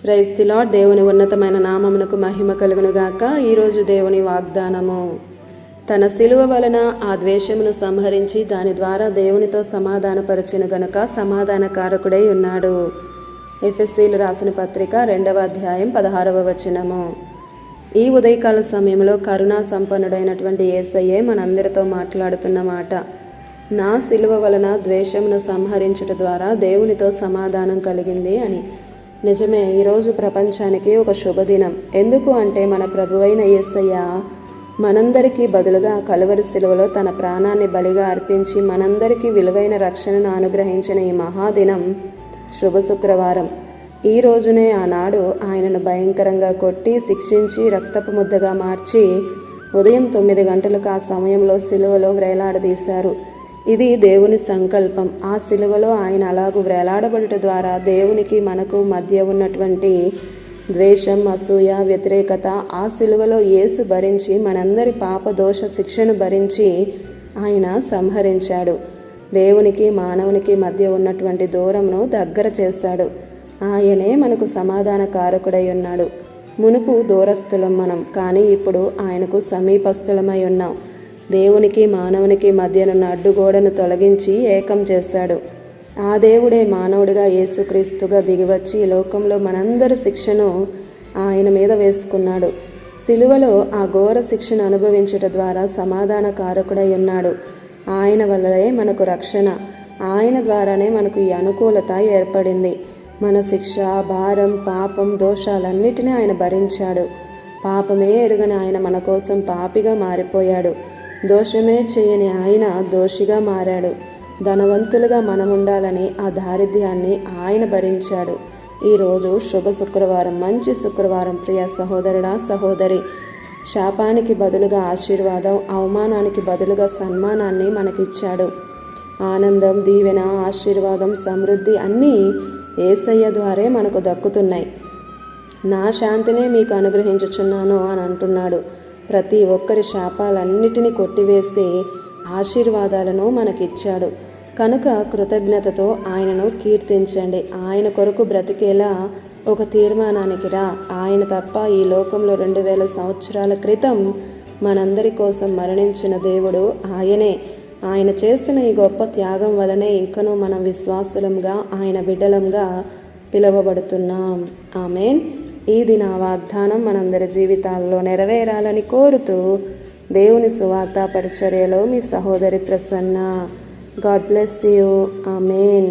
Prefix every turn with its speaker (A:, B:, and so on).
A: Praise the lord. దేవుని ఉన్నతమైన నామమునకు మహిమ కలుగునుగాక. ఈరోజు దేవుని వాగ్దానము, తన శిలువ వలన ఆ ద్వేషమును సంహరించి దాని ద్వారా దేవునితో సమాధానపరచిన గనుక సమాధానకారకుడై ఉన్నాడు. ఎఫెసీలు రాసిన పత్రిక 2వ అధ్యాయం 16వ వచనము. ఈ ఉదయకాల సమయంలో కరుణా సంపన్నుడైనటువంటి యేసయ్యే మనందరితో మాట్లాడుతున్న మాట. నా శిలువ వలన ద్వేషమును సంహరించుట ద్వారా దేవునితో సమాధానం కలిగింది అని. నిజమే, ఈరోజు ప్రపంచానికి ఒక శుభదినం. ఎందుకు అంటే మన ప్రభువైన యేసయ్య మనందరికీ బదులుగా కలువరి శిలువలో తన ప్రాణాన్ని బలిగా అర్పించి మనందరికీ విలువైన రక్షణను అనుగ్రహించిన ఈ మహాదినం శుభ శుక్రవారం. ఈ రోజునే ఆనాడు ఆయనను భయంకరంగా కొట్టి శిక్షించి రక్తపు ముద్దగా మార్చి ఉదయం 9 గంటలకు ఆ సమయంలో శిలువలో వ్రేలాడదీశారు. ఇది దేవుని సంకల్పం. ఆ శిలువలో ఆయన అలాగూ వ్రేలాడబడుట ద్వారా దేవునికి మనకు మధ్య ఉన్నటువంటి ద్వేషం, అసూయ, వ్యతిరేకత ఆ శిలువలో యేసు భరించి మనందరి పాప దోష శిక్షను భరించి ఆయన సంహరించాడు. దేవునికి మానవునికి మధ్య ఉన్నటువంటి దూరంను దగ్గర చేశాడు. ఆయనే మనకు సమాధాన కారకుడై ఉన్నాడు. మునుపు దూరస్థులం మనం, కానీ ఇప్పుడు ఆయనకు సమీపస్థులమై ఉన్నాం. దేవునికి మానవునికి మధ్యనున్న అడ్డుగోడను తొలగించి ఏకం చేశాడు. ఆ దేవుడే మానవుడిగా యేసుక్రీస్తుగా దిగివచ్చి ఈ లోకంలో మనందరి శిక్షను ఆయన మీద వేసుకున్నాడు. సిలువలో ఆ ఘోర శిక్షను అనుభవించుట ద్వారా సమాధాన కారకుడై ఉన్నాడు. ఆయన వల్లనే మనకు రక్షణ, ఆయన ద్వారానే మనకు ఈ అనుకూలత ఏర్పడింది. మన శిక్ష, భారం, పాపం, దోషాలన్నిటినీ ఆయన భరించాడు. పాపమే ఎరుగని ఆయన మన కోసం పాపిగా మారిపోయాడు. దోషమే చేయని ఆయన దోషిగా మారాడు. ధనవంతులుగా మనం ఉండాలని ఆ దారిద్ర్యాన్ని ఆయన భరించాడు. ఈరోజు శుభ శుక్రవారం, మంచి శుక్రవారం. ప్రియ సహోదరుడా, సహోదరి, శాపానికి బదులుగా ఆశీర్వాదం, అవమానానికి బదులుగా సన్మానాన్ని మనకిచ్చాడు. ఆనందం, దీవెన, ఆశీర్వాదం, సమృద్ధి అన్నీ యేసయ్య ద్వారే మనకు దక్కుతున్నాయి. నా శాంతినే మీకు అనుగ్రహించుచున్నాను అని అంటున్నాడు. ప్రతి ఒక్కరి శాపాలన్నిటినీ కొట్టివేసి ఆశీర్వాదాలను మనకిచ్చాడు. కనుక కృతజ్ఞతతో ఆయనను కీర్తించండి. ఆయన కొరకు బ్రతికేలా ఒక తీర్మానానికి రా. ఆయన తప్ప ఈ లోకంలో 2000 సంవత్సరాల క్రితం మనందరి కోసం మరణించిన దేవుడు ఆయనే. ఆయన చేసిన ఈ గొప్ప త్యాగం వలనే ఇంకనూ మనం విశ్వాసులంగా, ఆయన బిడ్డలంగా పిలువబడుతున్నాం. ఆమేన్. ఈ దిన వాగ్దానం మనందరి జీవితాల్లో నెరవేరాలని కోరుతూ దేవుని సువార్త పరిచర్యలో మీ సహోదరి Prasanna. God bless you. Amen.